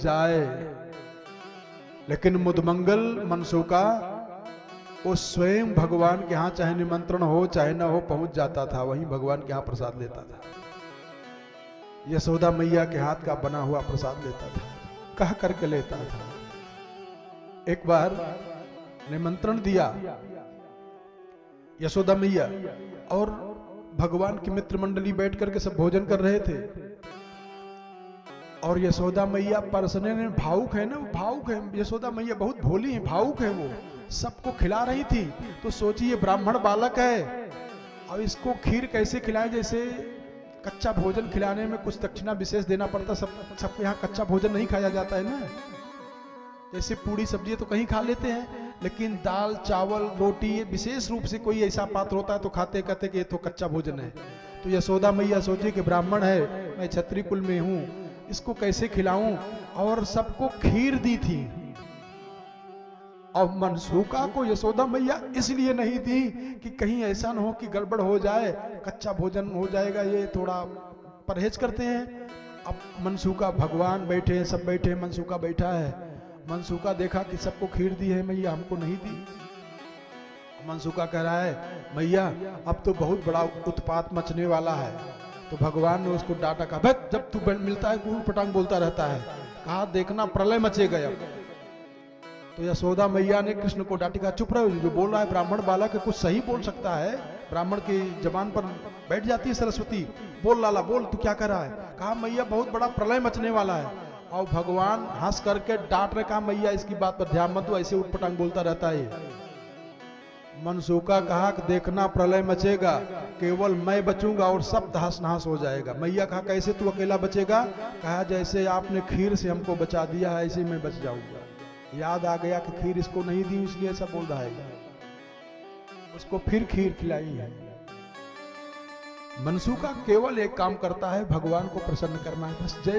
जाए, लेकिन मुदमंगल मनसूका वो स्वयं भगवान के यहाँ चाहे निमंत्रण हो चाहे ना हो पहुंच जाता था, वहीं भगवान के यहाँ प्रसाद लेता था। यशोदा मैया के हाथ का बना हुआ प्रसाद लेता था, कह करके लेता था। एक बार निमंत्रण दिया यशोदा मैया, और भगवान की मित्र मंडली बैठ करके सब भोजन कर रहे थे, और यशोदा मैया परसने ने, भावुक है ना, भावुक है यशोदा मैया, बहुत भोली है, भावुक है, वो सबको खिला रही थी। तो सोचिए ब्राह्मण बालक है, अब इसको खीर कैसे खिलाएं, जैसे कच्चा भोजन खिलाने में कुछ दक्षिणा विशेष देना पड़ता, सबके यहाँ कच्चा भोजन नहीं खाया जाता है ना, जैसे पूड़ी सब्जी तो कहीं खा लेते हैं, लेकिन दाल चावल रोटी विशेष रूप से कोई ऐसा पात्र होता है तो खाते कहते कि ये तो कच्चा भोजन है। तो यशोदा मैया सोची कि ब्राह्मण है, मैं क्षत्रिय कुल में हूं, इसको कैसे खिलाऊं, और सबको खीर दी थी। और मनसूका को यशोदा मैया इसलिए नहीं दी कि कहीं ऐसा ना हो कि गड़बड़ हो जाए, कच्चा भोजन हो जाएगा, ये थोड़ा परहेज करते हैं। अब मनसूका, भगवान बैठे हैं, सब बैठे हैं, मनसूका बैठा है। मनसूका देखा कि सबको खीर दी है मैया, हमको नहीं दी। मनसूका कह रहा है मैया अब तो बहुत बड़ा उत्पात मचने वाला है। तो भगवान ने उसको डांटा, कहा जब तू मिलता है ऊट पटांग बोलता रहता है, कहा देखना प्रलय मचेगा अब। तो यशोदा मैया ने कृष्ण को डांटी, कहा चुप रहो, जो बोल रहा है ब्राह्मण बालक है, कुछ सही बोल सकता है, ब्राह्मण की जबान पर बैठ जाती है सरस्वती, बोल लाला बोल, तू क्या कर रहा है। कहा मैया बहुत बड़ा प्रलय मचने वाला है। और भगवान हंस करके डांट रहे, कहा मैया इसकी बात पर ध्यान मत दो, ऐसे उठपटांग बोलता रहता है। मनसूका कहा कि देखना प्रलय मचेगा, केवल मैं बचूंगा और सब तहस नहस हो जाएगा। मैया कहा कैसे तू अकेला बचेगा। कहा जैसे आपने खीर से हमको बचा दिया है ऐसे मैं बच जाऊंगा। याद आ गया कि खीर इसको नहीं दी, इसलिए ऐसा बोल रहा है, उसको फिर खीर खिलाई है। मनसूका केवल एक काम करता है, भगवान को प्रसन्न करना है बस। जय